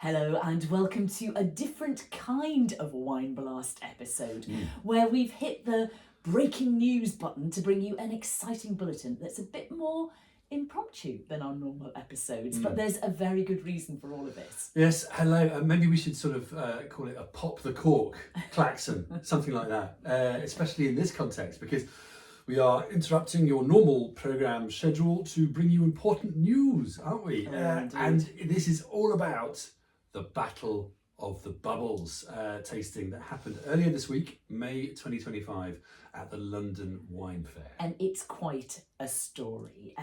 Hello and welcome to a different kind of Wine Blast episode where we've hit the breaking news button to bring you an exciting bulletin that's a bit more impromptu than our normal episodes, but there's a very good reason for all of this. Yes, hello. Maybe we should sort of call it a pop the cork klaxon, something like that, especially in this context, because we are interrupting your normal programme schedule to bring you important news, aren't we? And this is all about the Battle of the Bubbles tasting that happened earlier this week, May 2025, at the London Wine Fair. And it's quite a story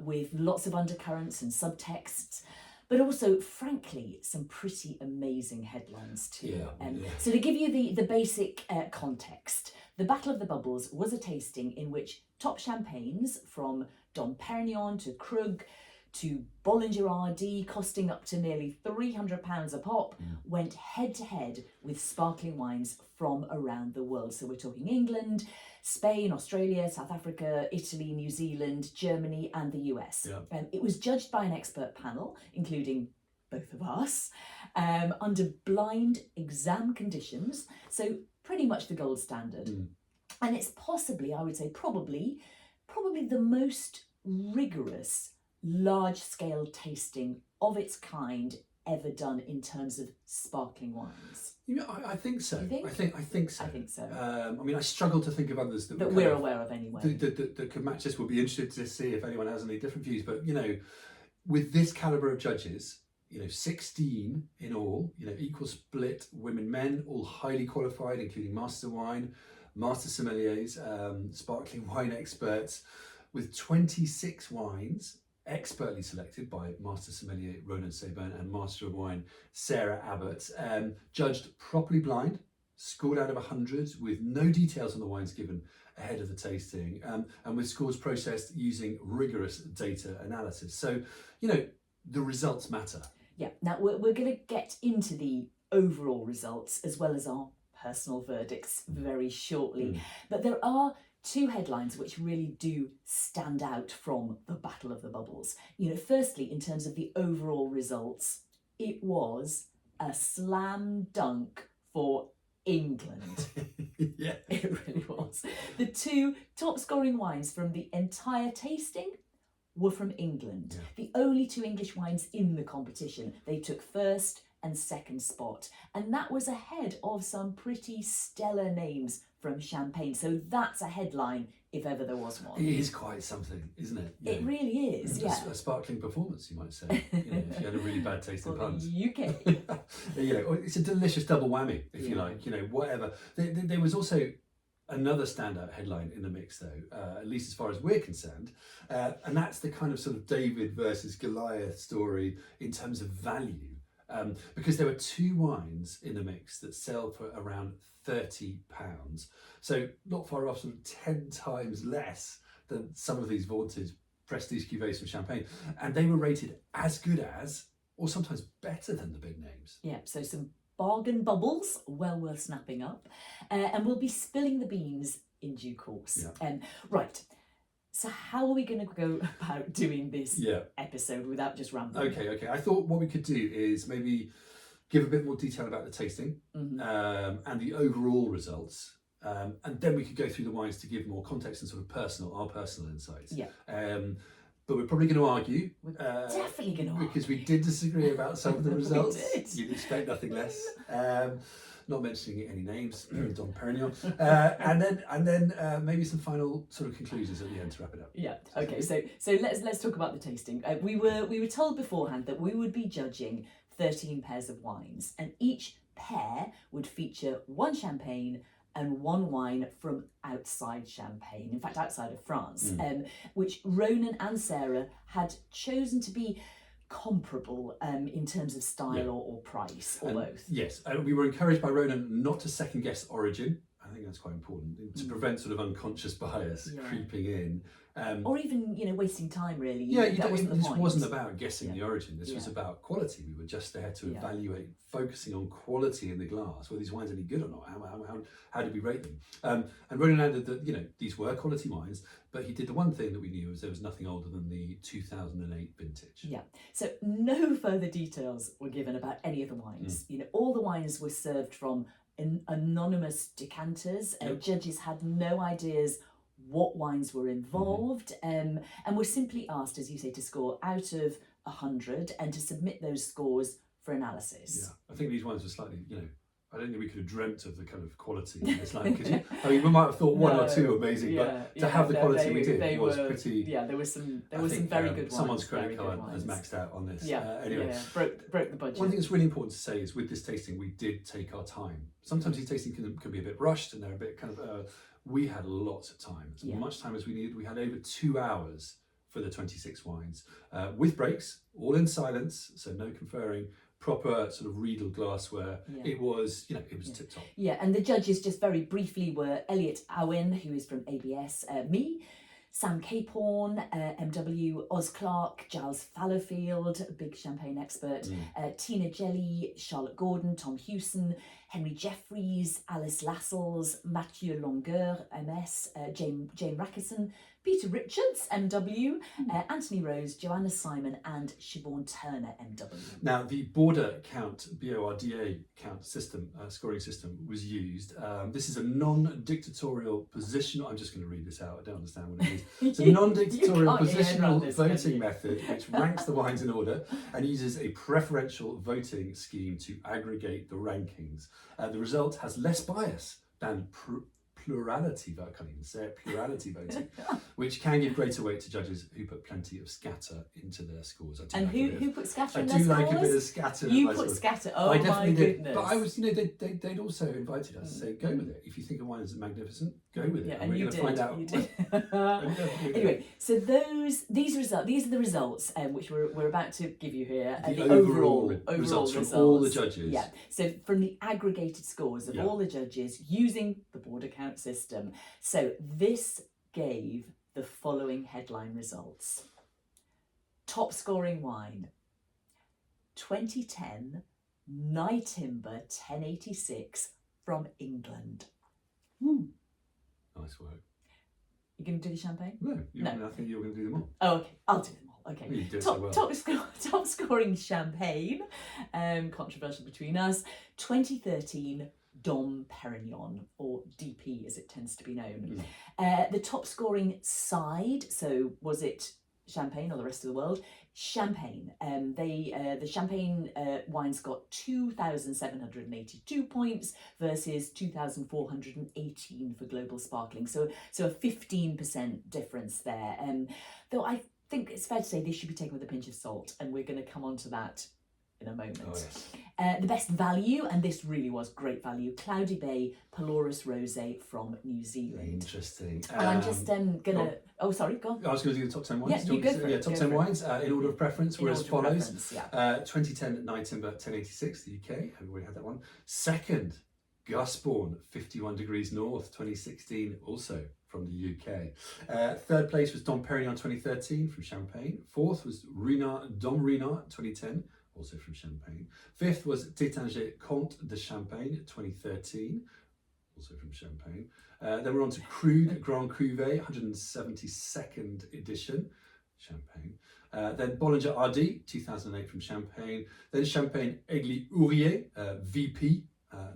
with lots of undercurrents and subtexts, but also, frankly, some pretty amazing headlines too. So to give you the basic context, the Battle of the Bubbles was a tasting in which top champagnes from Dom Perignon to Krug to Bollinger RD, costing up to nearly £300 a pop, went head to head with sparkling wines from around the world. So we're talking England, Spain, Australia, South Africa, Italy, New Zealand, Germany and the US. It was judged by an expert panel, including both of us, under blind exam conditions. So pretty much the gold standard. And it's possibly, I would say probably the most rigorous large-scale tasting of its kind ever done in terms of sparkling wines. You know, I think so. You think? I think so. I think so. I mean, I struggle to think of others that we're aware of anyway. That could match this. We'll be interested to see if anyone has any different views. But, you know, with this calibre of judges, 16 in all, equal split women, men, all highly qualified, including master wine, master sommeliers, sparkling wine experts, with 26 wines expertly selected by Master Sommelier Ronan Sebern and Master of Wine Sarah Abbott, judged properly blind, scored out of 100 with no details on the wines given ahead of the tasting, and with scores processed using rigorous data analysis. So, the results matter. Yeah, now we're going to get into the overall results as well as our personal verdicts very shortly, but there are two headlines which really do stand out from the Battle of the Bubbles. Firstly, in terms of the overall results, it was a slam dunk for England. Yeah, it really was. The two top scoring wines from the entire tasting were from England. The only two English wines in the competition. They took first and second spot, and that was ahead of some pretty stellar names from Champagne. So that's a headline if ever there was one. It is quite something, isn't it? It really is, yeah. A sparkling performance, you might say, if you had a really bad taste in puns. UK. It's a delicious double whammy, if you like, whatever. There was also another standout headline in the mix, though, at least as far as we're concerned, and that's the kind of sort of David versus Goliath story in terms of value. Because there were two wines in the mix that sell for around £30, so not far off, sort of 10 times less than some of these vaunted prestige cuvées from Champagne, and they were rated as good as, or sometimes better than, the big names. Yeah, so some bargain bubbles, well worth snapping up, and we'll be spilling the beans in due course. Right. So how are we going to go about doing this episode without just rambling? Okay. I thought what we could do is maybe give a bit more detail about the tasting and the overall results, and then we could go through the wines to give more context and sort of our personal insights. But we're probably going to argue. We're definitely going to argue. Because we did disagree about some of the results. We did. You'd expect nothing less. Not mentioning any names, Dom Perignon, and then maybe some final sort of conclusions at the end to wrap it up. Yeah. Okay. So let's talk about the tasting. We were told beforehand that we would be judging 13 pairs of wines, and each pair would feature one champagne and one wine from outside Champagne, in fact outside of France, which Ronan and Sarah had chosen to be comparable in terms of style or price, or both. Yes, we were encouraged by Ronan not to second guess origin. I think is quite important to prevent sort of unconscious bias creeping in. Or even, wasting time, really. This wasn't about guessing the origin. This was about quality. We were just there to evaluate, focusing on quality in the glass. Were these wines any good or not? How did we rate them? And Roland landed that, these were quality wines, but he did the one thing that we knew was there was nothing older than the 2008 vintage. Yeah. So no further details were given about any of the wines. All the wines were served from anonymous decanters. Judges had no ideas what wines were involved, and were simply asked, as you say, to score out of 100 and to submit those scores for analysis. Yeah, I think these wines were slightly, I don't think we could have dreamt of the kind of quality in this line. We might have thought one or two were amazing, but to have the quality we did was pretty. Yeah, there was some very good wines. Someone's credit card has maxed out on this. Anyway, broke the budget. One thing that's really important to say is with this tasting, we did take our time. Sometimes these tasting can be a bit rushed and they're a bit kind of. We had lots of time, as much time as we needed. We had over 2 hours for the 26 wines, with breaks, all in silence, so no conferring, proper sort of Riedel glassware. It was, it was tip top. Yeah, and the judges just very briefly were Elliot Owen, who is from ABS, me, Sam Capehorn, MW, Oz Clark, Giles Fallowfield, a big champagne expert, Tina Jelly, Charlotte Gordon, Tom Hewson, Henry Jeffries, Alice Lascelles, Mathieu Longueur, MS, Jane Rackison, Peter Richards, MW, Anthony Rose, Joanna Simon, and Siobhan Turner, MW. Now, the border count, BORDA count system, scoring system was used. This is a non-dictatorial positional, I'm just going to read this out, I don't understand what it is. It's a non-dictatorial positional voting method which ranks the wines in order and uses a preferential voting scheme to aggregate the rankings. The result has less bias than plurality vote, I can't even say it, plurality voting, which can give greater weight to judges who put plenty of scatter into their scores. Who put scatter in their scores? I do like a bit of scatter. You put scatter, I my goodness. Did. But I was, they'd also invited us to say, go with it. If you think a wine is magnificent, go with it. And we're you going to find out. Anyway, so these are the results which we're about to give you here. The overall results from all the judges. Yeah. So from the aggregated scores of all the judges using the border count system. So this gave the following headline results. Top scoring wine, 2010 Nightimber 1086 from England. Nice work. You going to do the champagne? No. I think you're going to do them all. Oh, okay. I'll do them all. Okay. Well, you do it so well. Top scoring champagne, controversial between us, 2013 Dom Perignon, or DP as it tends to be known. The top scoring side, so was it champagne or the rest of the world? Champagne. The champagne wines got 2,782 points versus 2,418 for global sparkling. So a 15% difference there. Though I think it's fair to say this should be taken with a pinch of salt, and we're going to come on to that in a moment. Oh, yes. The best value, and this really was great value, Cloudy Bay Pelorus Rosé from New Zealand. Interesting. And I'm just gonna. Oh, sorry, go on. I was going to do the top 10 wines. Yeah, you go for it. Top 10 wines in order of preference were as follows. 2010 Nightimber 1086, the UK. Everybody had that one. Second, Gusbourne 51 degrees north 2016, also from the UK. Third place was Dom Perignon 2013 from Champagne. Fourth was Dom Ruinart 2010. Also from Champagne. Fifth was Tétinger Comte de Champagne 2013, also from Champagne. Then we're on to Krug Grand Cuvée 172nd edition, Champagne. Then Bollinger RD 2008 from Champagne. Then Champagne Aigli Ourier VP,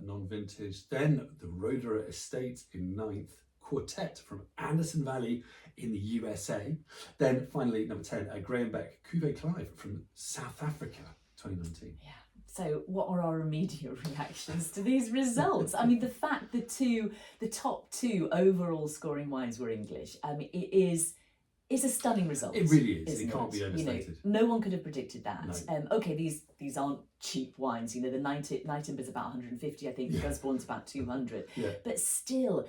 non-vintage. Then the Roederer Estate in 9th. Quartet from Anderson Valley in the USA. Then finally, number 10, Graham Beck Cuvée Clive from South Africa. 2019. Yeah. So what are our immediate reactions to these results? I mean, the fact that the top two overall scoring wines were English, I mean, it's a stunning result. It really is. It can't be overstated. No one could have predicted that. No. Okay, these aren't cheap wines. The Nightimber's about 150, I think. The Gusbourne's about 200. Yeah. But still,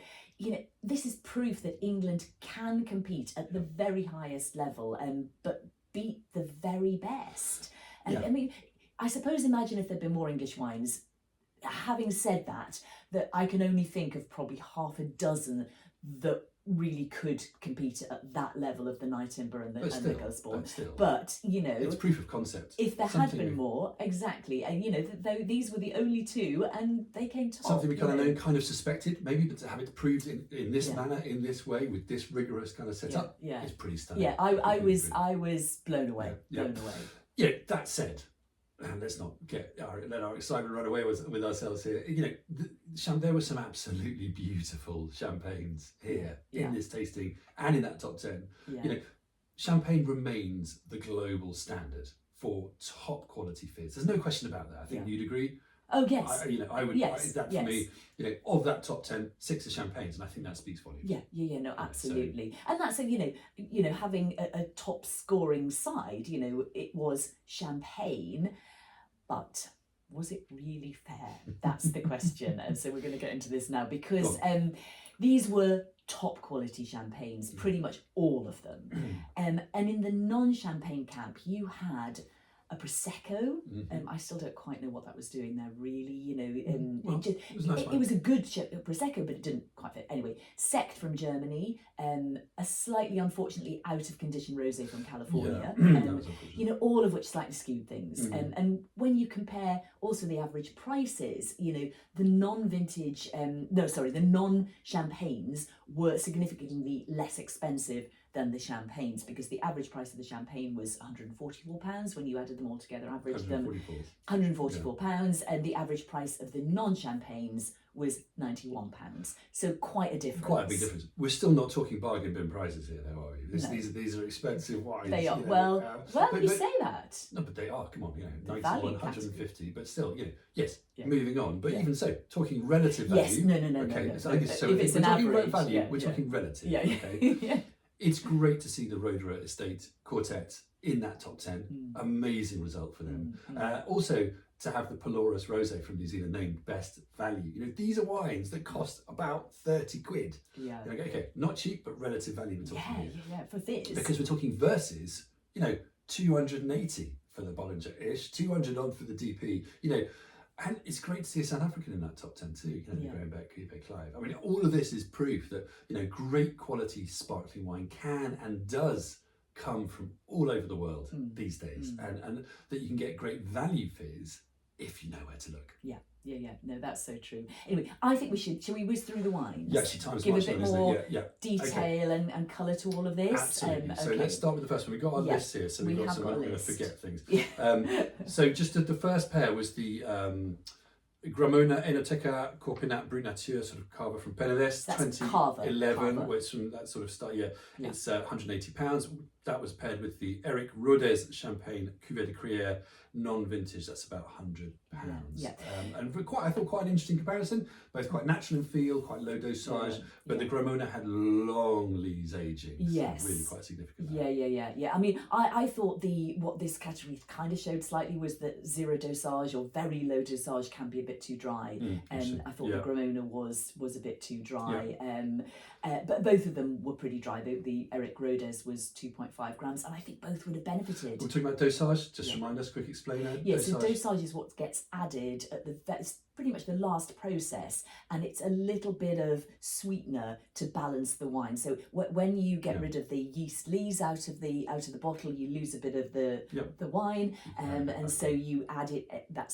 this is proof that England can compete at the very highest level, but beat the very best. I mean, I suppose imagine if there'd been more English wines, having said that, I can only think of probably half a dozen that really could compete at that level of the Night Timber and the Gusborne. But you know, it's proof of concept. If there had been more, exactly, and you know, these were the only two, and they came top. Something we kind of known, kind of suspected, maybe, but to have it proved in this manner, in this way, with this rigorous kind of setup, is pretty stunning. Yeah, I was blown away. Blown away. Yeah. That said, and let's not let our excitement run away with ourselves here. You know, there were some absolutely beautiful champagnes here in this tasting and in that top 10. You know, champagne remains the global standard for top quality fizz. There's no question about that. I think you'd agree. Oh yes. I would. For me, you know, of that top 10, 6 are champagnes, and I think that speaks volumes. No, absolutely. And that's you know, having a top scoring side. You know, it was champagne. But was it really fair? That's the question. And so we're going to get into this now, because these were top quality champagnes, pretty much all of them. And in the non-champagne camp, you had a Prosecco. I still don't quite know what that was doing there, really. You know, it was a good Prosecco, but it didn't quite fit. Anyway, Sekt from Germany, a slightly, unfortunately, out of condition rosé from California. You know, all of which slightly skewed things. And when you compare also the average prices, you know, the non-champagnes were significantly less expensive than the champagnes, because the average price of the champagne was £144 when you added them all together, averaged them £144, and the average price of the non-champagnes was £91. So quite a difference. Quite a big difference. We're still not talking bargain bin prices here, though, are we? These are expensive wines. They are. You know, you say that. No, but they are. Come on, you know, 91, 150, but still, you know, yes. Moving on, but even so, talking relative value. Yes. No. Okay, No. so I guess so. If it's an average value, we're talking relative. Okay. It's great to see the Rodez Estate Quartet in that top 10. Amazing result for them. Also, to have the Pelorus Rosé from New Zealand named best value. You know, these are wines that cost about 30 quid. Okay, not cheap, but relative value we're talking here. For this. Because we're talking versus, you know, 280 for the Bollinger-ish, 200 on for the DP, you know. And it's great to see a South African in that top 10 too, you know, the Graham Cuvée Clive. I mean, all of this is proof that, you know, great quality sparkling wine can and does come from all over the world these days, and that you can get great value fizz if you know where to look. No, that's so true. Anyway, I think shall we whiz through the wines? Yeah, actually, time's give much a bit on, more isn't it? detail and colour to all of this. Absolutely. So let's start with the first one. We've got our list here, so we're not going to forget things. So just the first pair was the Gramona, Enoteca, Corpinnat, Brut Nature, sort of Cava from Penedes, 2011, where it's from that sort of style. It's £180. That was paired with the Eric Rodez Champagne Cuvée de Crayères non-vintage. That's about £100. And I thought quite an interesting comparison. Both quite natural in feel, quite low dosage, but the Gramona had long lees aging. So really quite significant. I mean, I thought what this category kind of showed slightly was that zero dosage or very low dosage can be a bit too dry. And I thought the Gramona was a bit too dry. But both of them were pretty dry. The Eric Rodez was 2.5 grams, and I think both would have benefited. We're talking about dosage. Just remind us, quick explainer. So dosage is what gets added at that's pretty much the last process, and it's a little bit of sweetener to balance the wine. So when you get rid of the yeast lees out of the bottle, you lose a bit of the wine, and so you add that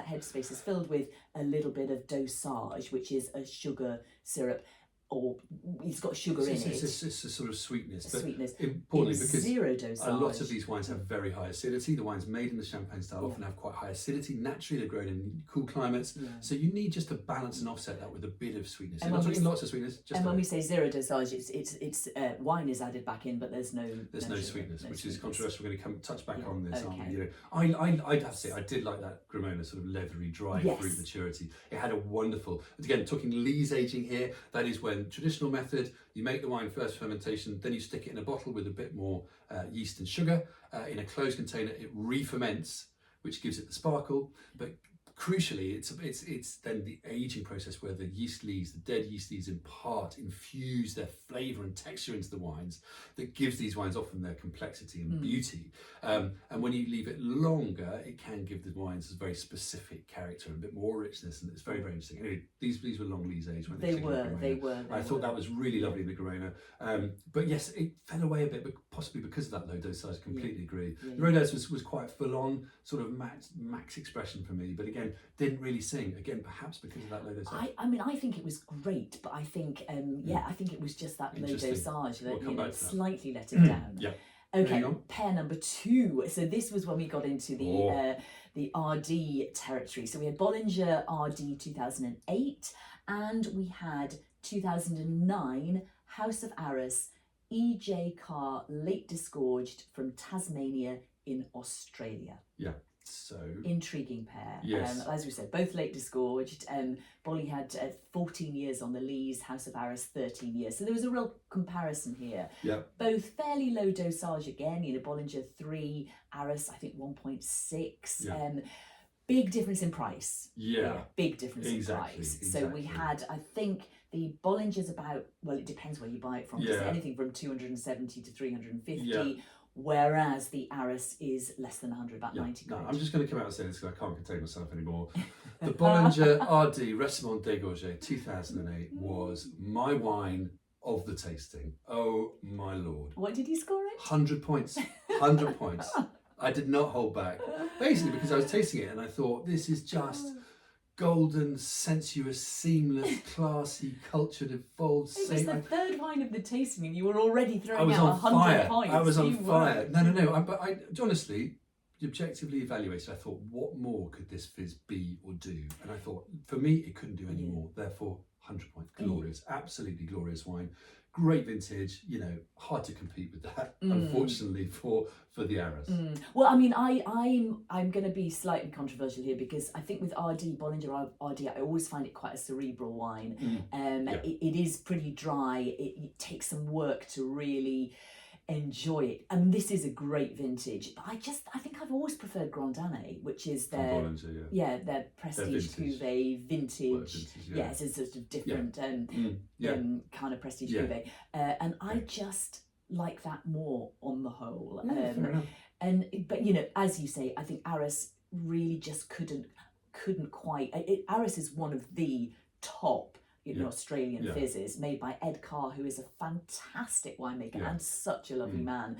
head space is filled with a little bit of dosage, which is a sugar syrup. Or it's got sugar in it. It's a sort of sweetness. Importantly, because zero dosage. A lot of these wines have very high acidity. The wines made in the champagne style often have quite high acidity. Naturally, they're grown in cool climates. So you need just to balance and offset that with a bit of sweetness. And not talking lots of sweetness. When we say zero dosage, it's wine is added back in, but there's no sweetness, which is controversial. We're going to touch back on this, aren't we? You know, I'd have to say I did like that Gramona sort of leathery, dry fruit maturity. It had a wonderful. Again, talking lees aging here. That is when traditional method, you make the wine first fermentation, then you stick it in a bottle with a bit more yeast and sugar in a closed container. It re-ferments, which gives it the sparkle, but crucially, it's then the aging process where the yeast leaves, the dead yeast leaves, in part infuse their flavour and texture into the wines that gives these wines often their complexity and beauty. And when you leave it longer, it can give the wines a very specific character, a bit more richness, and it's very, very interesting. Anyway, these were long lees aged, weren't they? They were. I thought that was really lovely in the Gramona. But yes, it fell away a bit, but possibly because of that low dose size. Completely agree. The Rodez was quite full on, sort of max expression for me, but again, didn't really sing. Again, perhaps because of that low dosage. I mean, I think it was great, but I think, I think it was just that low dosage that slightly let it down. Yeah. Okay, pair number 2. So this was when we got into the RD territory. So we had Bollinger RD 2008, and we had 2009 House of Arras EJ Carr late disgorged from Tasmania in Australia. Yeah. So intriguing pair. Yes. As we said, both late disgorged. Bolly had 14 years on the lees, House of Arras 13 years. So there was a real comparison here. Yeah. Both fairly low dosage again. Bollinger 3, Arras I think 1.6. Yeah. Big difference in price. Yeah. Big difference in price. So we had, I think, the Bollinger's about, well, it depends where you buy it from. Just anything from 270 to 350. Yeah. Whereas the Arras is less than 100, about 90 quid. No, I'm just going to come out and say this because I can't contain myself anymore. The Bollinger RD Récemment Dégorgé 2008 was my wine of the tasting. Oh my lord. What did you score it? 100 points. 100 points. I did not hold back. Basically because I was tasting it and I thought, this is just golden, sensuous, seamless, classy, cultured, evolved. It was the third wine of the tasting and you were already throwing on out 100 fire. points. I was on fire. No. But I honestly, objectively evaluated, I thought, what more could this fizz be or do? And I thought, for me, it couldn't do any more. Therefore, 100 points. Glorious. Absolutely glorious wine. Great vintage, hard to compete with that, unfortunately, for the Arras. Well, I mean, I'm going to be slightly controversial here because I think with RD, Bollinger RD, I always find it quite a cerebral wine. It is pretty dry. It takes some work to really enjoy it. And this is a great vintage. But I think I've always preferred Grand Année, which is their their prestige cuvee vintage. It's a sort of different kind of prestige cuvee. And I just like that more on the whole. But as you say, I think Arras really just couldn't quite. Arras is one of the top Australian fizzes made by Ed Carr, who is a fantastic winemaker and such a lovely man.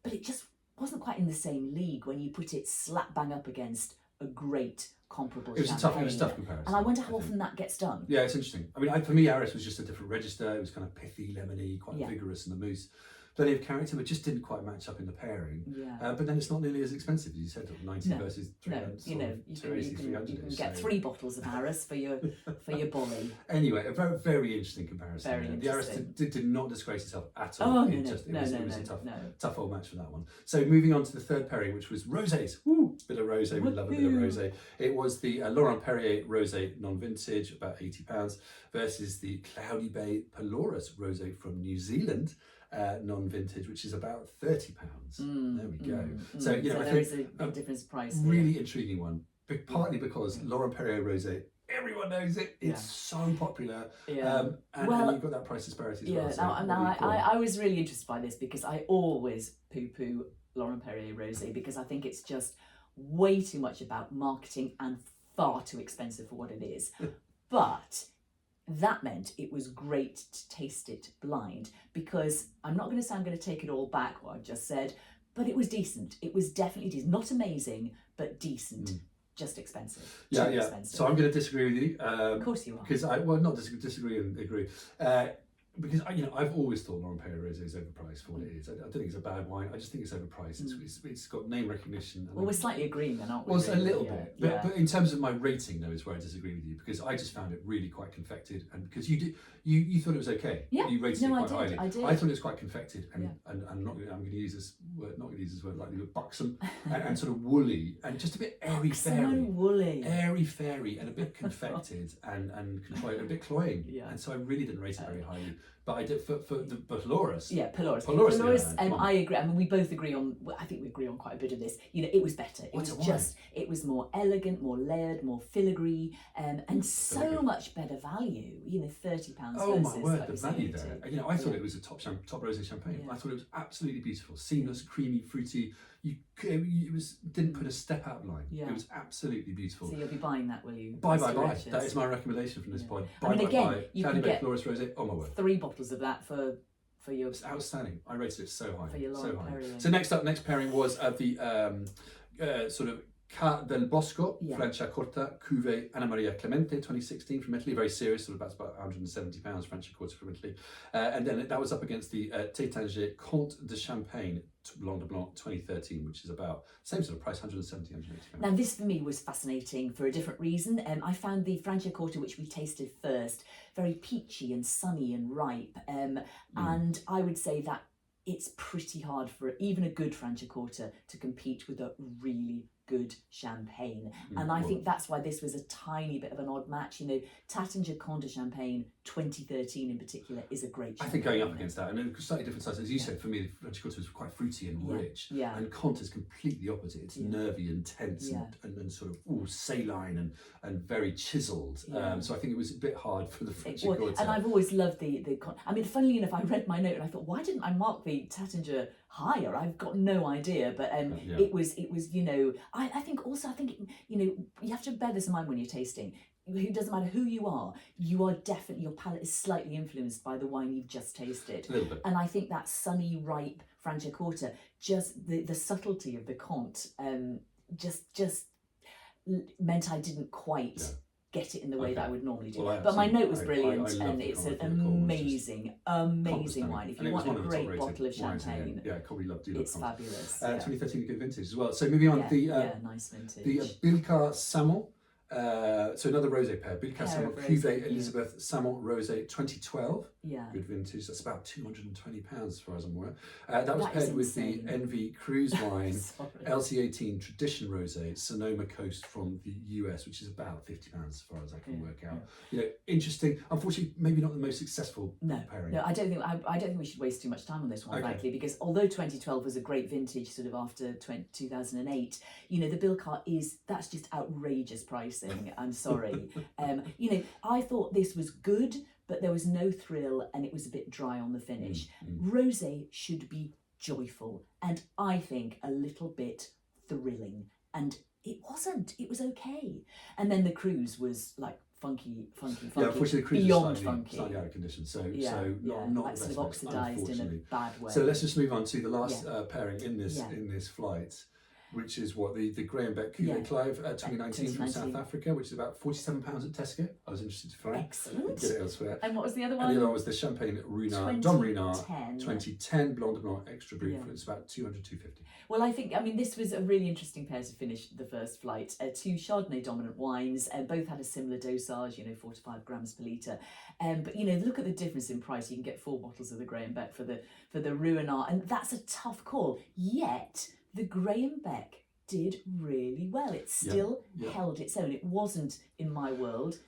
But it just wasn't quite in the same league when you put it slap bang up against a great comparable champagne. It was a tough comparison. And I wonder how often that gets done. Yeah, it's interesting. I mean, for me, Arras was just a different register. It was kind of pithy, lemony, quite vigorous in the mousse. Plenty of character, but just didn't quite match up in the pairing. But then it's not nearly as expensive as you said, 90 versus 300. You can get 3 bottles of Arras for your bolly. Anyway, a very, very interesting comparison. Very interesting. The Arras did not disgrace itself at all. It was a tough old match for that one. So moving on to the third pairing, which was rosés. Woo! Bit of rosé, we love a bit of rosé. It was the Laurent Perrier rosé non-vintage, about £80, versus the Cloudy Bay Pelorus rosé from New Zealand. Non-vintage, which is about £30. There we go. So I think there is a difference price. Really intriguing one, but partly because Laurent Perrier rosé, everyone knows it. It's so popular, and you've got that price disparity as well. Now I was really interested by this because I always poo-poo Laurent Perrier rosé because I think it's just way too much about marketing and far too expensive for what it is. But that meant it was great to taste it blind because I'm not going to say I'm going to take it all back what I've just said, but it was decent. It was definitely decent. Not amazing, but decent. Just expensive. Expensive. So I'm going to disagree with you. Of course you are. Because not disagree and agree. Because I've always thought Laurent Perrier rosé is overpriced for what it is. I don't think it's a bad wine. I just think it's overpriced. It's got name recognition. Well, we're slightly agreeing then, aren't we? Well, really? A little bit. But in terms of my rating, though, is where I disagree with you because I just found it really quite confected, and because you thought it was okay. Yeah. You rated it quite highly. I did. I thought it was quite confected, and I'm going to use this word, not going to use this word lightly, but buxom and sort of woolly and just a bit airy fairy. Woolly. Airy airy fairy and a bit confected and contrived, a bit cloying. Yeah. And so I really didn't rate it very highly. But I did for the Polaris. Yeah, Polaris. Polaris, I agree. I mean, we both agree on. I think we agree on quite a bit of this. You know, it was better. It was more elegant, more layered, more filigree, and so much better value. You know, £30. Oh versus, my word, like the you say, value there. You know, I thought it was a top rosé champagne. Yeah. I thought it was absolutely beautiful, seamless, creamy, fruity. Didn't put a step out of line. Yeah. It was absolutely beautiful. So you'll be buying that, will you? Buy. That is my recommendation from this point. Buy. You can get Polaris rosé. Oh my word. 3 bottles of that for your. It's outstanding. I rated it so high. For your so high. Perrier. So next pairing was the sort of Ca del Bosco, Franciacorta, Cuvée, Anna Maria Clemente, 2016 from Italy. Very serious, sort of that's about £170, Franciacorta from Italy. And then that was up against the Tétanger Comte de Champagne, Blanc de Blanc, 2013, which is about same sort of price, £170, £180. Now this for me was fascinating for a different reason. I found the Franciacorta, which we tasted first, very peachy and sunny and ripe. And I would say that it's pretty hard for even a good Franciacorta to compete with a really good champagne. And I think that's why this was a tiny bit of an odd match. You know, Taittinger Comte de Champagne 2013 in particular is a great champagne. I think going up against that, and a slightly different size, as you said, for me, the Franciacorta was quite fruity and rich. Yeah. And Comte is completely opposite. It's nervy and tense and sort of saline and very chiseled. So I think it was a bit hard for the Franciacorta. And I've always loved the I mean, funnily enough, I read my note and I thought, why didn't I mark the Taittinger higher? I've got no idea, but it was you know, I think you know, you have to bear this in mind when you're tasting. It doesn't matter who you are definitely, your palate is slightly influenced by the wine you've just tasted. A little bit. And I think that sunny, ripe Franciacorta, just the subtlety of the Comte, just meant I didn't quite get it in the way that I would normally do. But my note was brilliant, and it's an amazing wine. If you want a great bottle of champagne, it's fabulous. 2013, a good vintage as well. So moving on, nice vintage. The Bilka Salmon. So another rosé pair, Bilka Salmon, Cuvée Elizabeth Salmon Rosé 2012. Yeah. Good vintage. That's about £220 as far as I'm aware. That was paired with the Envy Cruise Wine LC18 Tradition Rosé, Sonoma Coast from the US, which is about £50 as far as I can work out. You know, interesting. Unfortunately, maybe not the most successful pairing. No, I don't think we should waste too much time on this one, frankly, because although 2012 was a great vintage, sort of after 2008, you know, the Bilka that's just outrageous pricing. I'm sorry. You know, I thought this was good, but there was no thrill and it was a bit dry on the finish. Rosé should be joyful and I think a little bit thrilling, and it wasn't. It was okay. And then the cruise was like funky. Yeah, unfortunately the cruise beyond was funky. slightly out of condition, so not like the sort best of oxidised in a bad way. So let's just move on to the last pairing in this flight, which is the Graham Beck Cuvée Clive 2019 from South Africa, which is about £47 at Tesco. I was interested to find. Excellent. Get it elsewhere. And what was the other one? And the other one was the Champagne Ruinart, Dom Ruinart 2010 Blanc de Blanc Extra Brut. It's about £200-250. Well, I think, this was a really interesting pair to finish the first flight. 2 Chardonnay dominant wines, both had a similar dosage, 4 to 5 grams per litre. But look at the difference in price. You can get 4 bottles of the Graham Beck for the Ruinart, and that's a tough call. Yet the Graham Beck did really well. It still held its own. It wasn't, in my world,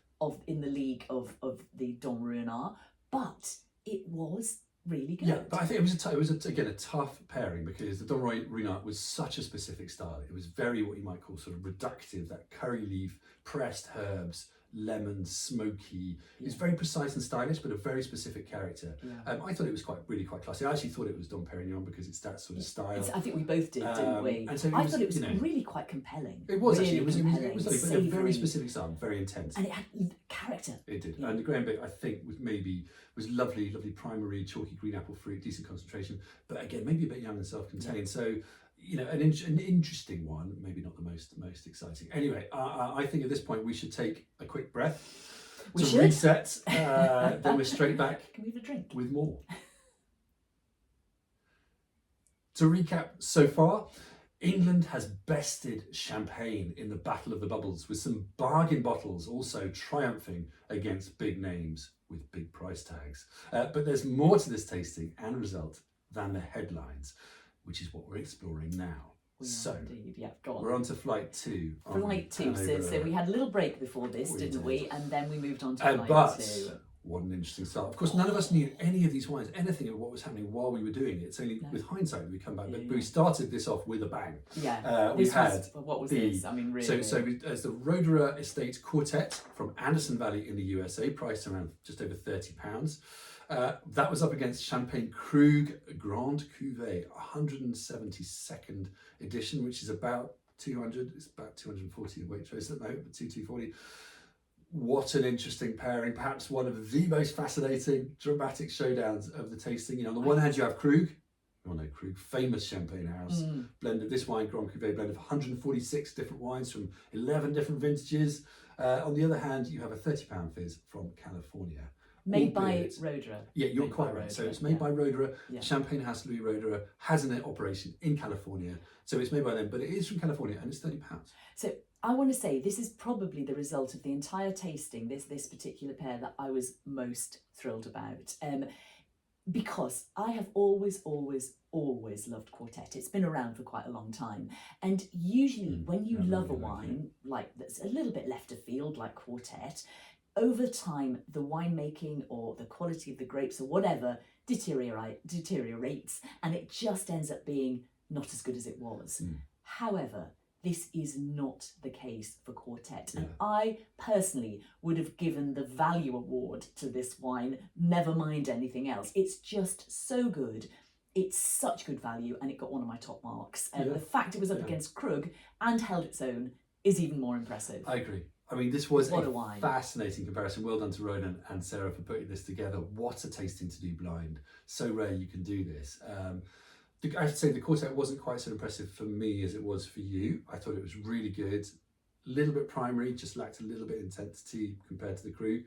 in the league of the Dom Ruinart, but it was really good. Yeah, but I think it was again a tough pairing because the Dom Ruinart was such a specific style. It was very what you might call sort of reductive, that curry leaf, pressed herbs, lemon, smoky. It's very precise and stylish, but a very specific character. I thought it was really quite classy. I actually thought it was Dom Perignon because it's that sort of style. I think we both did, didn't we? And so I thought it was really quite compelling. It was really actually. It was a very specific style, very intense. And it had character. It did. And the Graham Beck, I think, was lovely primary, chalky green apple fruit, decent concentration, but again, maybe a bit young and self-contained. So, an interesting one, maybe not the most exciting. Anyway, I think at this point we should take a quick breath to reset. Then we're straight back. Can we have a drink? With more. To recap so far, England has bested champagne in the Battle of the Bubbles, with some bargain bottles also triumphing against big names with big price tags. But there's more to this tasting and result than the headlines, which is what we're exploring now. We So, are indeed. Yeah, go on. we're on to flight 2. Flight 2. So we had a little break before this, didn't we? And then we moved on to flight 2. But what an interesting start. Of course, none of us knew any of these wines, anything of what was happening while we were doing it. It's only with hindsight that we come back. But we started this off with a bang. Yeah. What was this? I mean, really. So as the Rodez Estates Quartet from Anderson Valley in the USA, priced around just over £30. That was up against Champagne Krug Grand Cuvée, 172nd edition, which is about 200. It's about 240 in Waitrose at the moment, but 240. What an interesting pairing! Perhaps one of the most fascinating, dramatic showdowns of the tasting. You know, on the one hand, you have Krug. You all know Krug, famous champagne house. Blend of this wine, Grand Cuvée blend of 146 different wines from 11 different vintages. On the other hand, you have a £30 fizz from California. Made by Rodez. Yeah, you're quite right. So it's made by Rodez. Champagne house Louis Rodez has an operation in California. So it's made by them, but it is from California and it's £30. So I want to say this is probably the result of the entire tasting, this particular pair, that I was most thrilled about. Because I have always loved Quartet. It's been around for quite a long time. And usually when you love a wine like that's a little bit left of field, like Quartet, over time, the winemaking or the quality of the grapes or whatever deteriorates, and it just ends up being not as good as it was. However, this is not the case for Quartet. And I personally would have given the value award to this wine, never mind anything else. It's just so good. It's such good value, and it got one of my top marks. And the fact it was up against Krug and held its own is even more impressive. I agree. I mean, this was a fascinating comparison. Well done to Ronan and Sarah for putting this together. What a tasting to do blind. So rare you can do this. I have to say the Quartet wasn't quite so impressive for me as it was for you. I thought it was really good. A little bit primary, just lacked a little bit of intensity compared to the Krug.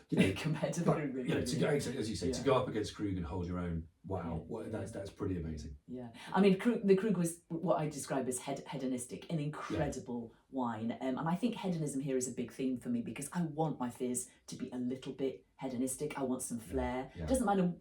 You know, compared to the Krug, really. You know, to go, as you say, to go up against Krug and hold your own. Wow, that's pretty amazing. Yeah, I mean, the Krug was what I describe as hedonistic, an incredible wine, and I think hedonism here is a big theme for me because I want my fizz to be a little bit hedonistic. I want some flair. It doesn't matter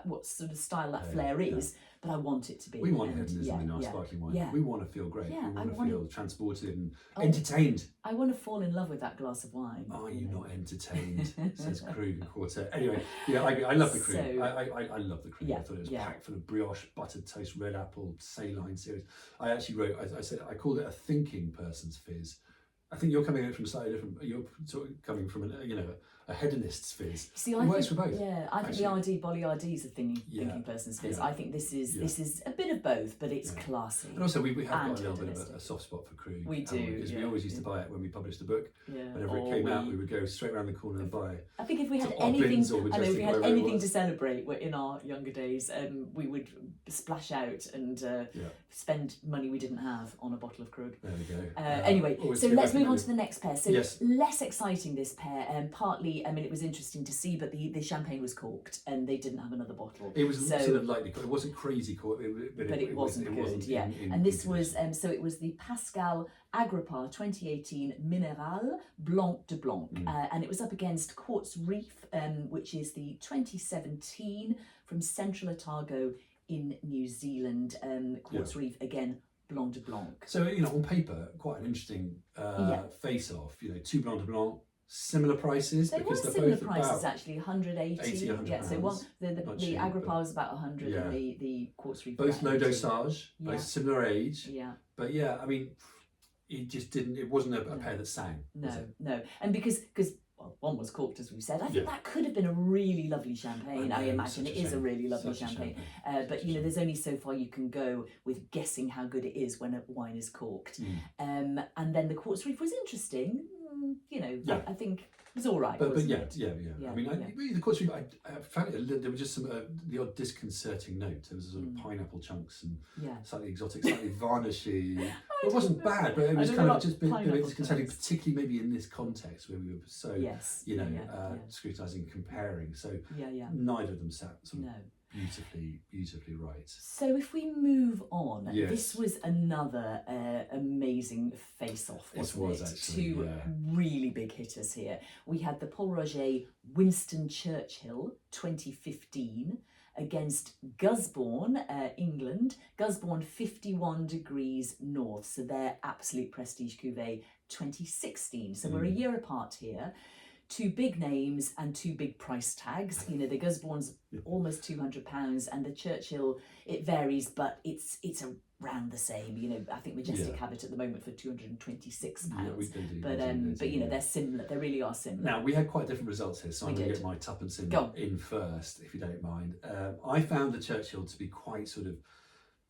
what sort of style that flair is, but I want it to be. We want hedonism in our sparkling wine. Yeah. We want to feel great. Yeah, we want to feel transported and entertained. I want to fall in love with that glass of wine. Are you not entertained? Says Krug and Quartet. Anyway, I love the Krug. I love the Krug. I thought it was packed full of brioche, buttered toast, red apple, saline series. I actually wrote, I called it a thinking person's fizz. I think you're coming at it from slightly different. You're sort of coming from a hedonist's fizz. See, it works for both. Yeah, I think the RD Bolly is a thinking person's fizz. I think this is a bit of both, but it's classy. And also, we have got a little bit of a soft spot for Krug. We do, because we always used to buy it when we published the book. Whenever it came out, we would go straight around the corner and buy. I think if we had anything, to celebrate in our younger days, we would splash out and spend money we didn't have on a bottle of Krug. There we go. Anyway, so let's move on to the next pair. So less exciting, this pair. Partly, I mean, it was interesting to see, but the champagne was corked and they didn't have another bottle. It was sort of lightly corked. It wasn't crazy corked, but it wasn't good. And this was so it was the Pascal Agrippa 2018 Mineral Blanc de Blanc, and it was up against Quartz Reef, which is the 2017 from Central Otago in New Zealand. Quartz Reef again. Blanc de Blanc. So, on paper, quite an interesting face-off. 2 Blanc de Blanc, similar prices. They were similar prices, actually, 180. 100 yeah, so the Agrippa was about 100 and the Quartz Reef both low dosage, both similar age. Yeah. But I mean, it wasn't a pair that sang. No. And because one was corked, as we said. I think that could have been a really lovely champagne. I imagine it is a really lovely champagne. But there's only so far you can go with guessing how good it is when a wine is corked. And then the Quartz Reef was interesting. I think it was all right. But I mean, the Quartz Reef, I found it there was just some the odd disconcerting note. There was sort of pineapple chunks and slightly exotic, slightly varnishy. It wasn't bad, but it was kind of just a bit disconcerting, particularly maybe in this context where we were so scrutinising and comparing. So neither of them sat sort of beautifully right. So if we move on, this was another amazing face-off, wasn't it? Two really big hitters here. We had the Paul Roger Winston Churchill 2015 against Gusbourne, England. Gusbourne 51 degrees north, so their absolute prestige Cuvée 2016. So we're a year apart here. Two big names and two big price tags. You know, the Gusbourne's almost £200, and the Churchill, it varies, but it's around the same. You know, I think Majestic have it at the moment for £226. But you know, they're similar. They really are similar. Now, we had quite different results here, so I'm going to get my tuppence in first, if you don't mind. I found the Churchill to be quite sort of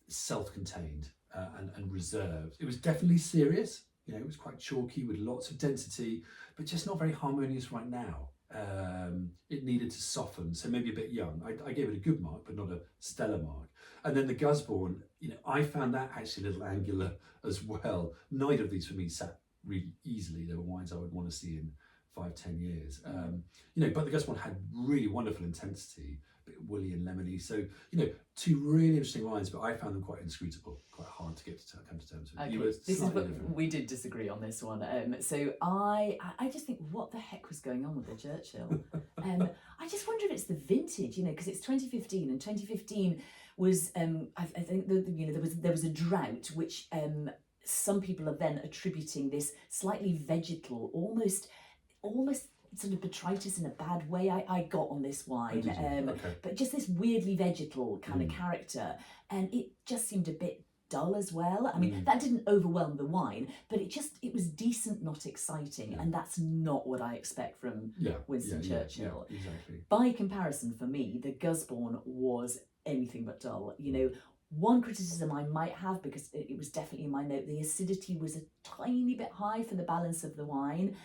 self-contained and reserved. It was definitely serious. You know, it was quite chalky with lots of density, but just not very harmonious right now. It needed to soften, so maybe a bit young. I gave it a good mark, but not a stellar mark. And then the Gusbourne, you know, I found that actually a little angular as well. Neither of these for me sat really easily. They were wines I would want to see in 5-10 years. You know, but the Gusbourne had really wonderful intensity, a bit woolly and lemony. So, you know, two really interesting wines, but I found them quite inscrutable, quite hard to come to terms with. Okay. This is what we did disagree on this one. So I just think, what the heck was going on with the Churchill? I just wonder if it's the vintage, you know, because it's 2015, and 2015 was I think you know, there was a drought, which some people are then attributing this slightly vegetal, almost sort of botrytis in a bad way I got on this wine, but just this weirdly vegetal kind of character, and it just seemed a bit dull as well. I mean, that didn't overwhelm the wine, but it was decent, not exciting, and that's not what I expect from Winston Churchill. Yeah, exactly. By comparison, for me, the Gusbourne was anything but dull. You know, one criticism I might have, because it was definitely in my note, the acidity was a tiny bit high for the balance of the wine.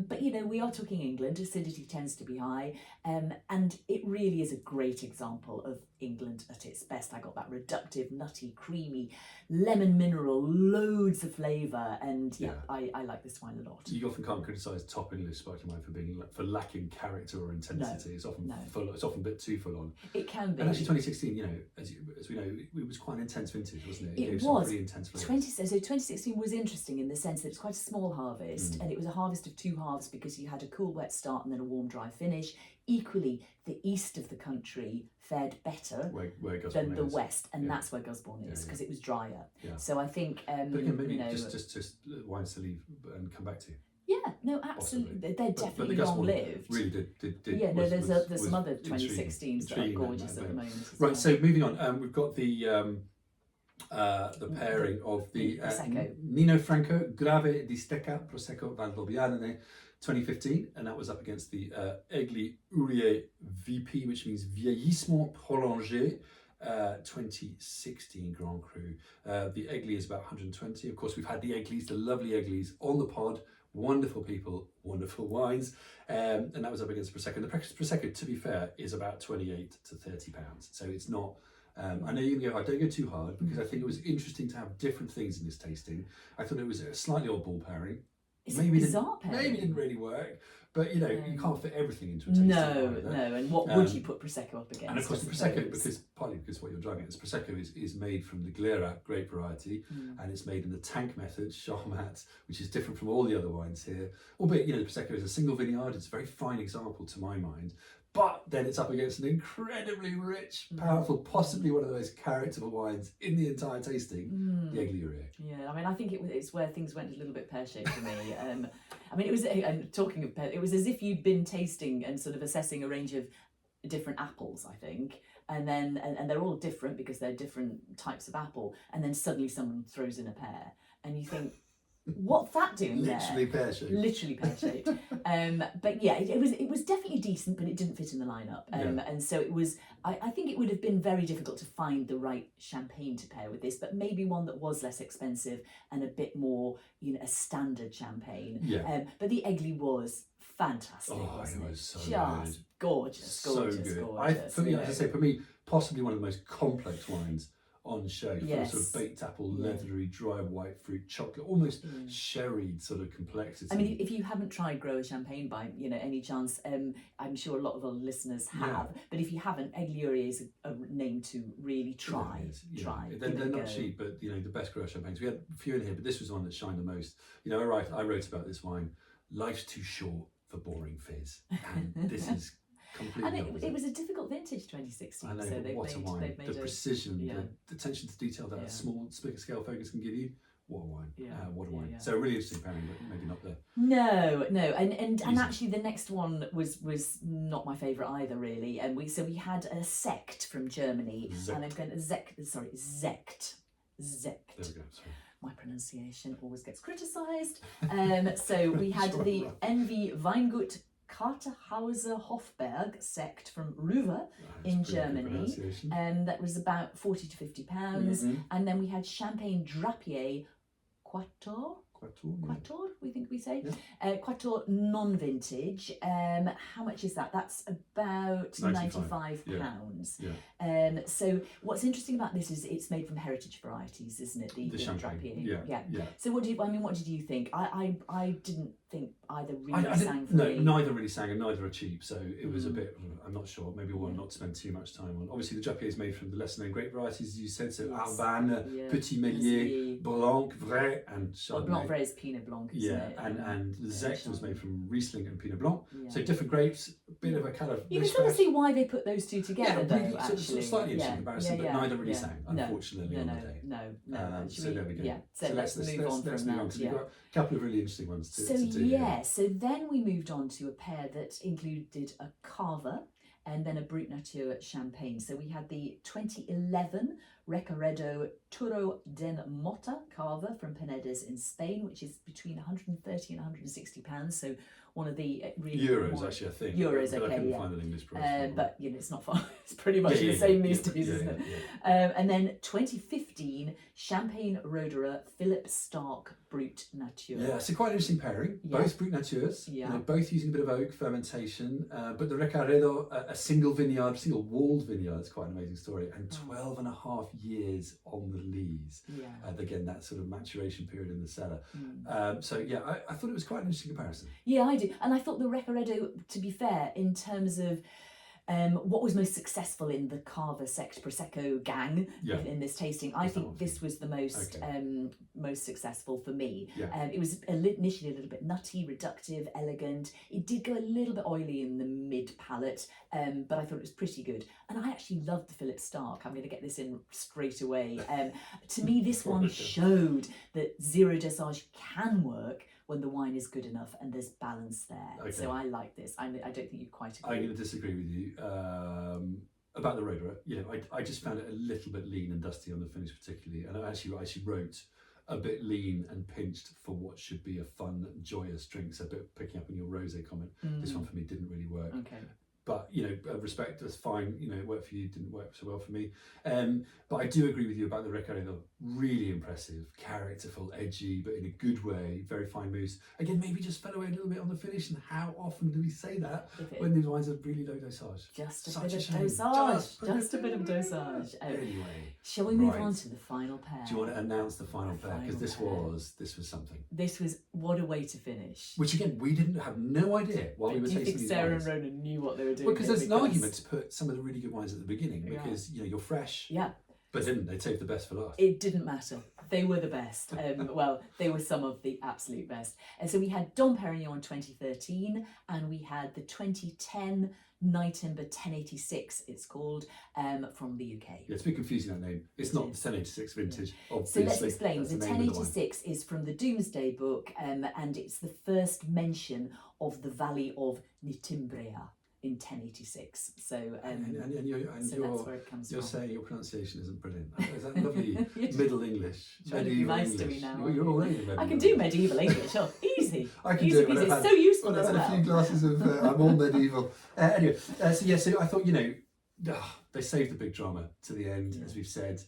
But you know, we are talking England, acidity tends to be high, and it really is a great example of England at its best. I got that reductive, nutty, creamy, lemon mineral, loads of flavour, and I like this wine a lot. You often can't criticise top English sparkling wine for lacking character or intensity. No, it's often it's often a bit too full on. It can be. And actually 2016, you know, as we know, it was quite an intense vintage, wasn't it? It gave was. Some pretty intense flavours. So 2016 was interesting in the sense that it's quite a small harvest, and it was a harvest of two halves, because you had a cool wet start and then a warm dry finish. Equally, the east of the country fared better than the west, and that's where Gusbourne is, because it was drier. So I think but again, maybe you know, just wines to leave and come back to. Yeah, no, absolutely. Possibly. They're definitely long-lived. Really did. Yeah, no, there's some other 2016s that are gorgeous at the moment. Right, so moving on, we've got the pairing of the Nino Franco Grave di Stecca Prosecco Valdobbiadene 2015, and that was up against the Aigli Urier VP, which means Vieillissement Prolongé 2016 Grand Cru. The Aigli is about 120. Of course, we've had the Aiglis, the lovely Aiglis, on the pod. Wonderful people, wonderful wines, and that was up against Prosecco. And the Prosecco, to be fair, is about 28 to 30 pounds. So it's not. I know you can go hard. Don't go too hard, because I think it was interesting to have different things in this tasting. I thought it was a slightly oddball pairing. It's a bizarre pairing. Maybe it didn't really work, but you know, you can't fit everything into a tasting. No. And what would you put Prosecco up against? And of course, the Prosecco, partly because what you're driving at, this Prosecco is made from the Glera grape variety, and it's made in the tank method, Charmat, which is different from all the other wines here. Albeit, you know, the Prosecco is a single vineyard. It's a very fine example to my mind. But then it's up against an incredibly rich, powerful, possibly one of the most characterful wines in the entire tasting, the Aigli Urier. Yeah, I mean, I think it's where things went a little bit pear-shaped for me. I mean, it was, and talking of pear, it was as if you'd been tasting and sort of assessing a range of different apples, I think. And then, and they're all different because they're different types of apple. And then suddenly someone throws in a pear and you think, what's that doing there? Literally pear-shaped. But yeah, it was definitely decent, but it didn't fit in the lineup. And so it was, I think it would have been very difficult to find the right champagne to pair with this, but maybe one that was less expensive and a bit more, you know, a standard champagne. But the Aigli was fantastic, wasn't it? Was so just good. Gorgeous. For me, possibly one of the most complex wines on show. Full of sort of baked apple, leathery, dry white fruit, chocolate, almost sherry sort of complexity. I mean, if you haven't tried Grower Champagne by any chance, I'm sure a lot of our listeners have. But if you haven't, Aigli Urier is a name to really try. They're not cheap, but you know, the best Grower Champagnes. We had a few in here, but this was one that shined the most. You know, I wrote about this wine. Life's too short for boring fizz, and this is Completely And opposite. it was a difficult vintage 2016. I know, so but they've what a made, wine. they've made The precision, the attention to detail that a small scale focus can give you. What a wine. What a wine. So a really interesting pairing, but maybe not the... No. And actually the next one was not my favourite either, really. And we had a sect from Germany. Zect. And I'm going to Zect. There we go, sorry. My pronunciation always gets criticised. So we had the Envy Weingut Katerhauser Hofberg sect from Ruwer in Germany. That was about £40 to £50. And then we had Champagne Drapier Quattor, we think we say. Quattor non-vintage. How much is that? That's about £95. So what's interesting about this is it's made from heritage varieties, isn't it? The Champagne. Yeah. So what did you think? I didn't think either really sang for me. No, neither really sang and neither are cheap. So it was a bit, I'm not sure, maybe one not to spend too much time on. Obviously the Drapier is made from the lesser known grape varieties, as you said, so Alban, Petit Meslier, Blanc, Vrai and Chardonnay. Blanc Vrai is Pinot Blanc, isn't it? And the Zect was made from Riesling and Pinot Blanc. So different grapes, a bit of a kind of... You can sort of see why they put those two together, though, really, actually. Slightly interesting comparison, but neither really sang, unfortunately, on the day. No. So there we go. Yeah, so let's move on from that. We've got a couple of really interesting ones to do. So then we moved on to a pair that included a Cava and then a Brut Nature champagne. So we had the 2011 Recaredo Turo den Mota Cava from Penedes in Spain, which is between 130 and 160 pounds. So one of the really euros, actually, I think. Euros, but I couldn't find an English price. But it's not far. It's pretty much the same these days, isn't it? And then 2015 Champagne Roederer Philip Stark Brut Nature. Yeah, so quite an interesting pairing. Both Brut Natures, both using a bit of oak fermentation, but the Recaredo, a single walled vineyard, it's quite an amazing story, and 12 and a half years on the lees. Again, that sort of maturation period in the cellar. I thought it was quite an interesting comparison. Yeah, I do. And I thought the Recaredo, to be fair, in terms of what was most successful in the Cava Sect Prosecco gang in this tasting, I think this was the most most successful for me. It was initially a little bit nutty, reductive, elegant. It did go a little bit oily in the mid palate, but I thought it was pretty good. And I actually loved the Philip Stark. I'm going to get this in straight away. To me, this one showed that zero dosage can work when the wine is good enough and there's balance there. So I like this. I don't think you quite agree. I'm going to disagree with you about the Roederer. I just found it a little bit lean and dusty on the finish particularly, and I actually wrote a bit lean and pinched for what should be a fun, joyous drink. So a bit picking up on your rosé comment. This one for me didn't really work. But respect, that's fine. It worked for you, didn't work so well for me. But I do agree with you about the Recaredo. Really impressive, characterful, edgy, but in a good way. Very fine mousse. Again, maybe just fell away a little bit on the finish. And how often do we say that when these wines are really low dosage? Just a bit of dosage. Just a bit of dosage. Anyway, shall we move on to the final pair? Do you want to announce the final pair? Because this was something. This was what a way to finish. Which again, we didn't have no idea while we were tasting these wines. Do you think Sarah and Ronan knew what they were doing? Well, because there's an argument to put some of the really good wines at the beginning because you're fresh. But didn't they saved the best for last? It didn't matter. They were the best. Well, they were some of the absolute best. And so we had Dom Perignon 2013, and we had the 2010 Nightingale 1086, it's called, from the UK. Yeah, it's a bit confusing, that name. It's not the 1086 vintage, obviously. So let's explain. The 1086 is from the Doomsday Book, and it's the first mention of the Valley of Nitimbrea in 1086. So that's where it comes from. You're saying your pronunciation isn't brilliant. Is that lovely Middle English? Medieval English. To me now. You're already medieval. I can do medieval English. Oh, easy. I can easy do it. It's so useful as well. I've had a few glasses of. I'm all medieval. Anyway, so I thought they saved the big drama to the end, as we've said.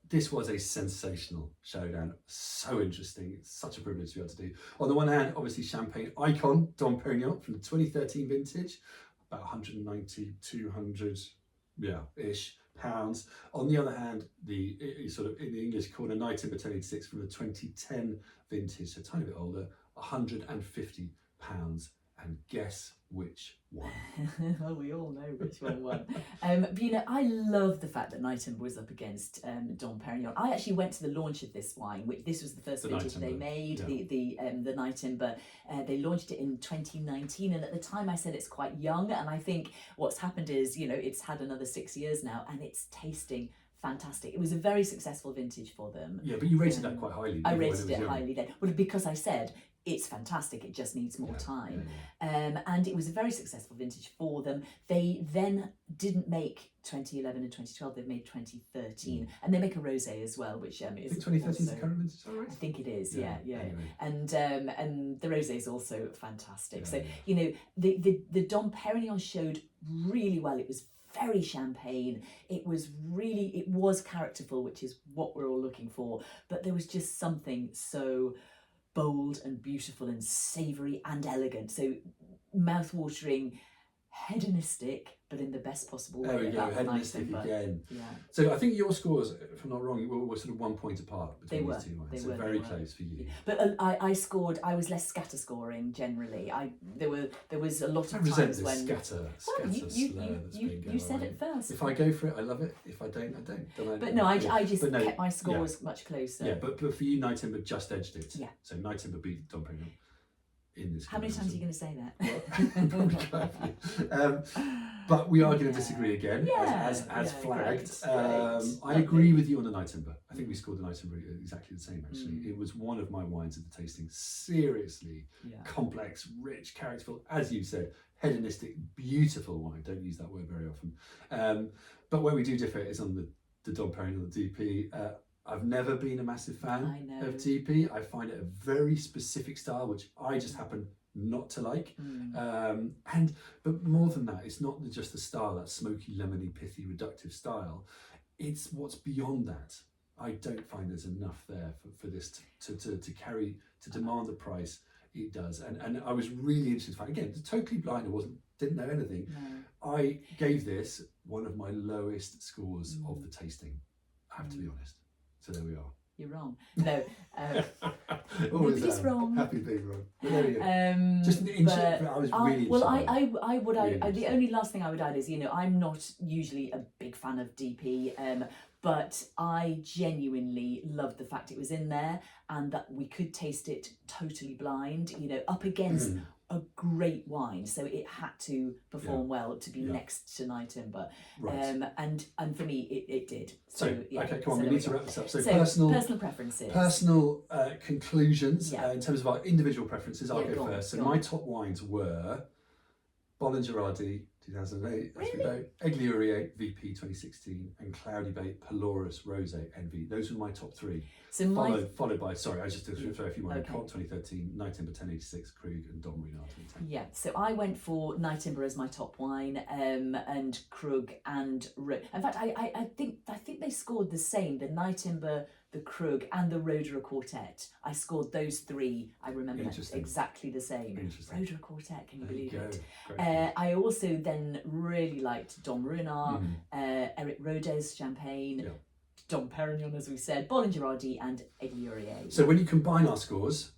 This was a sensational showdown. So interesting. It's such a privilege to be able to do. On the one hand, obviously champagne icon Dom Perignon from the 2013 vintage, about 190, 200, ish pounds. On the other hand, the sort of in the English called a Nightingale 1086 from the 2010 vintage, so a tiny bit older, 150 pounds and guess which one. Well, we all know which one won. But you know, I love the fact that Nightingale was up against Dom Perignon. I actually went to the launch of this wine, which this was the first vintage they made, the Nightingale. They launched it in 2019, and at the time I said it's quite young, and I think what's happened is, you know, it's had another 6 years now, and it's tasting fantastic. It was a very successful vintage for them. Yeah, but you rated that quite highly. I rated it highly then. Well, because I said it's fantastic, it just needs more time. And it was a very successful vintage for them. They then didn't make 2011 and 2012, they've made 2013. And they make a rosé as well, which is... I think 2013 is the current vintage, is that right? I think it is, yeah. Anyway. And the rosé is also fantastic. So, you know, the Dom Perignon showed really well. It was very champagne. It was characterful, which is what we're all looking for. But there was just something so bold and beautiful and savoury and elegant. So mouth-watering, hedonistic, but in the best possible way. There we go, hedonistic again. Yeah. So I think your scores, if I'm not wrong, were sort of 1 point apart between these two wines. So very close for you. But I was less scatter scoring generally. There was a lot of times when scatter slur that's been going you said on. it first. If I go for it, I love it. If I don't, I don't. But no, I just kept my scores much closer. Yeah, but for you, Nightingale just edged it. Yeah. So Nightingale beat Dom Perignon in this. How many times are you going to say that? Well, probably carefully. But we are going to disagree again, as flagged. Great. I agree with you on the Nightingale. I think we scored the Nightingale exactly the same, actually. It was one of my wines at the tasting. Seriously complex, rich, characterful, as you said, hedonistic, beautiful wine. Don't use that word very often. But where we do differ is on the Dom Perignon, the DP. I've never been a massive fan of DP. I find it a very specific style, which I just happen not to like. But more than that, it's not just the style, that smoky, lemony, pithy, reductive style. It's what's beyond that. I don't find there's enough there for this to demand the price it does. And I was really interested to find, again, totally blind, didn't know anything. I gave this one of my lowest scores of the tasting, I have to be honest. So there we are. You're wrong. No, nobody's wrong. Happy being wrong. But there you go. Just I was really interested. The only last thing I would add is, you know, I'm not usually a big fan of DP, but I genuinely loved the fact it was in there and that we could taste it totally blind, you know, up against a great wine, so it had to perform well to be next to Nightingale. And for me it did. So okay, come on, we need to wrap this up. So personal preferences, personal conclusions in terms of our individual preferences. I'll go first. So my top wines were Bollinger 2008, really? Egliurier VP 2016, and Cloudy Bay Paloris Rosé NV. Those were my top three. So followed by, sorry, I just did throw a few more. Cont 2013, Nightingale 1086, Krug, and Dom Ruinart 2010. Yeah, so I went for Nightingale as my top wine, and Krug and in fact, I think they scored the same. The Nightingale, the Krug, and the Rodez Quartet. I scored those three. I remember that exactly the same. Rodez Quartet, can you believe it? I also then really liked Dom Ruinart, Eric Rodez Champagne. Dom Perignon, as we said, Bollinger and Egliurier. So when you combine our scores,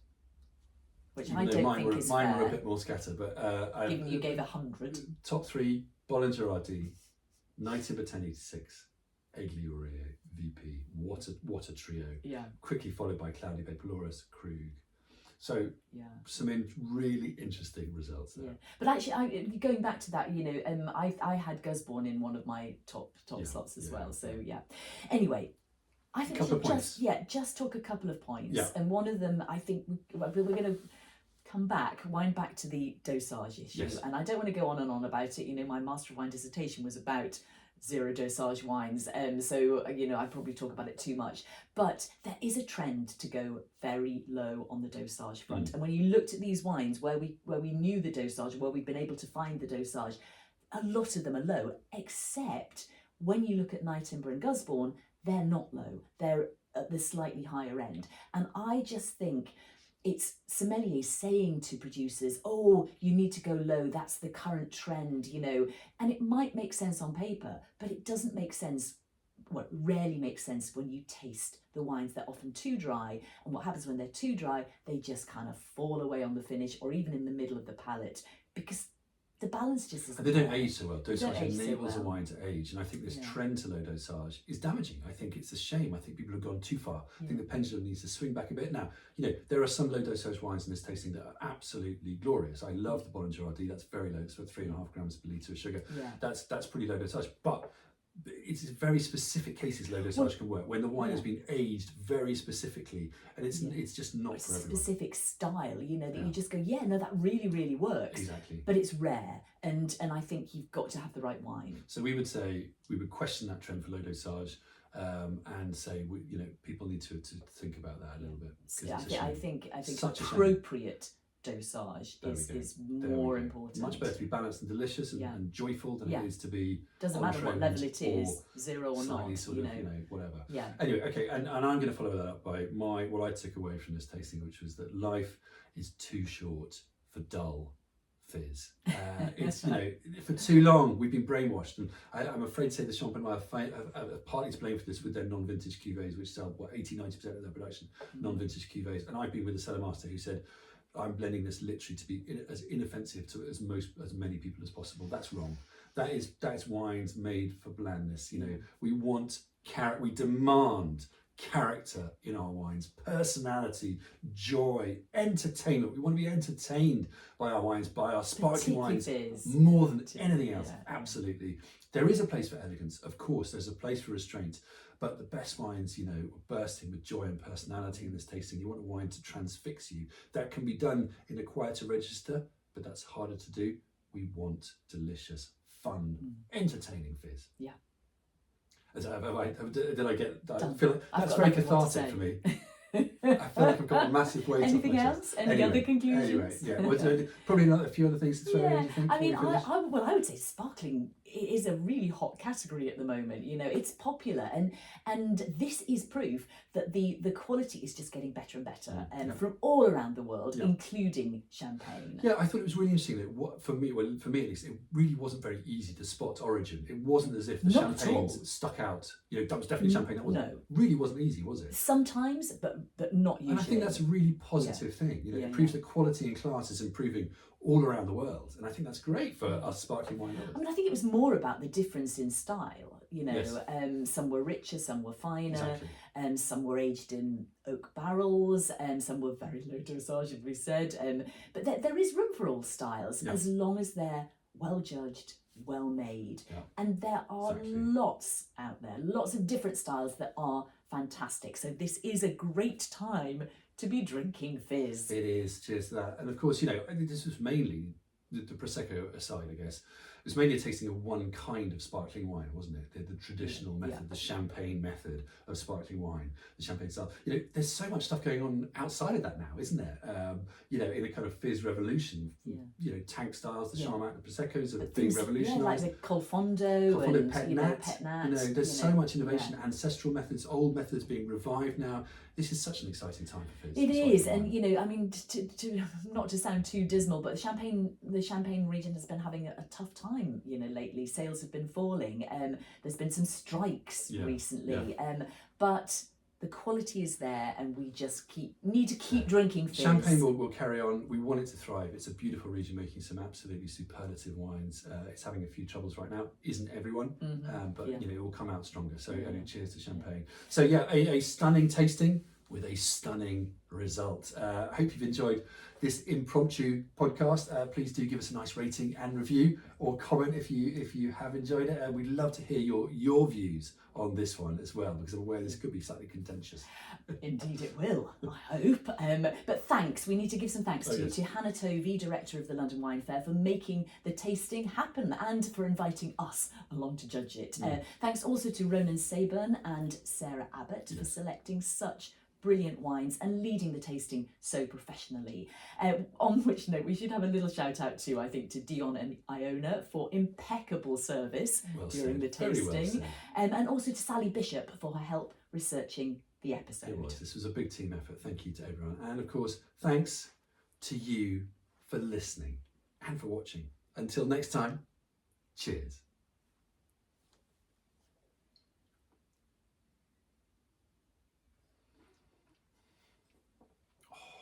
which I don't think is fair. Mine were a bit more scattered, but given you gave 100. Top three: Bollinger, Nightingale 1086, Egliurier VP. What a trio! Yeah. Quickly followed by Cloudy Bay Paloris, Krug. So some really interesting results there. Yeah. But actually, going back to that, you know, I had Gusbourne in one of my top slots as well. So Anyway, I think we should just talk a couple of points. Yeah. And one of them, I think we're going to wind back to the dosage issue. Yes. And I don't want to go on and on about it. You know, my Master of Wine dissertation was about zero dosage wines, so you know I probably talk about it too much, but there is a trend to go very low on the dosage front. And when you looked at these wines where we knew the dosage, where we've been able to find the dosage, a lot of them are low, except when you look at Nightingale and Gusbourne, they're not low, they're at the slightly higher end. And I just think it's sommeliers saying to producers, oh, you need to go low, that's the current trend, you know, and it might make sense on paper, but it doesn't make sense what rarely makes sense when you taste the wines. They're often too dry, and what happens when they're too dry, they just kind of fall away on the finish or even in the middle of the palate, because the balance just isn't and they don't there. age so well. Dosage enables so a well. wine to age, and I think this trend to low dosage is damaging. I think it's a shame. I think people have gone too far. I think the pendulum needs to swing back a bit. Now, there are some low dosage wines in this tasting that are absolutely glorious. I love the Bollinger RD. That's very low. It's for 3.5 grams per litre of sugar. Yeah. That's pretty low dosage, but it's very specific cases low dosage can work when the wine has been aged very specifically, and it's just not for everyone. Specific style, that you just go, that really, really works. Exactly. But it's rare, and I think you've got to have the right wine. So we would say, we would question that trend for low dosage, and say, people need to think about that a little bit. I think Such appropriate dosage is more important. Much better to be balanced and delicious and joyful than it is to be doesn't matter what level it is, 0 or not, whatever. Yeah. Anyway, okay, and I'm going to follow that up by what I took away from this tasting, which was that life is too short for dull fizz. It's for too long we've been brainwashed, and I'm afraid to say the Champagne are partly to blame for this with their non-vintage cuvées, which sell 80-90% of their production non-vintage cuvées. And I've been with a cellar master who said, I'm blending this literally to be as inoffensive to as many people as possible. That's wrong. That is wines made for blandness. We want we demand character in our wines, personality, joy, entertainment. We want to be entertained by our wines, by our sparkling wines, more than anything else. Absolutely. There is a place for elegance, of course. There's a place for restraint. But the best wines, are bursting with joy and personality in this tasting. You want a wine to transfix you. That can be done in a quieter register, but that's harder to do. We want delicious, fun, entertaining fizz. Yeah. Did I get that? I feel like that's very cathartic for me. I feel like I've got a massive weight. Anything else? Any other conclusions? Anyway, probably a few other things to throw in. Do you think, I would say sparkling is a really hot category at the moment. It's popular, and this is proof that the quality is just getting better and better, from all around the world, including champagne. Yeah, I thought it was really interesting that for me at least, it really wasn't very easy to spot origin. It wasn't as if the champagne stuck out. That was definitely champagne. That wasn't really wasn't easy, was it? Sometimes, but not usually. And I think that's a really positive thing. It proves that quality and class is improving all around the world, and I think that's great for us sparkling wine lovers. I think it was more about the difference in style. Some were richer, some were finer, some were aged in oak barrels, and some were very low dosage, as we said. But there is room for all styles, as long as they're well judged, well made, and there are lots out there, lots of different styles that are fantastic. So this is a great time to be drinking fizz. It is, cheers to that. And of course, this was mainly, the Prosecco aside, I guess, it was mainly a tasting of one kind of sparkling wine, wasn't it? The traditional method, the champagne method of sparkling wine, the champagne style. There's so much stuff going on outside of that now, isn't there? In a kind of fizz revolution. Tank styles, the Charmat, the Proseccos are being revolutionised. Like the Col Fondo and Penedes. There's so much innovation, ancestral methods, old methods being revived now. This is such an exciting time for fizz. It is, and to not to sound too dismal, but the Champagne region has been having a tough time, lately. Sales have been falling. There's been some strikes recently, but the quality is there, and we just need to keep drinking fizz. Champagne will carry on. We want it to thrive. It's a beautiful region making some absolutely superlative wines. It's having a few troubles right now. Isn't everyone? But it will come out stronger. So cheers to champagne. So a stunning tasting with a stunning result. I hope you've enjoyed this impromptu podcast. Please do give us a nice rating and review, or comment if you have enjoyed it. We'd love to hear your views on this one as well, because I'm aware this could be slightly contentious. Indeed it will, I hope. But thanks, we need to give some thanks to Hannah Tovey, Director of the London Wine Fair, for making the tasting happen and for inviting us along to judge it. Thanks also to Ronan Sayburn and Sarah Abbott for selecting such brilliant wines and leading the tasting so professionally. On which note, we should have a little shout out to, I think, to Dion and Iona for impeccable service during the tasting, and also to Sally Bishop for her help researching the episode. It was. This was a big team effort. Thank you to everyone, and of course, thanks to you for listening and for watching. Until next time, cheers.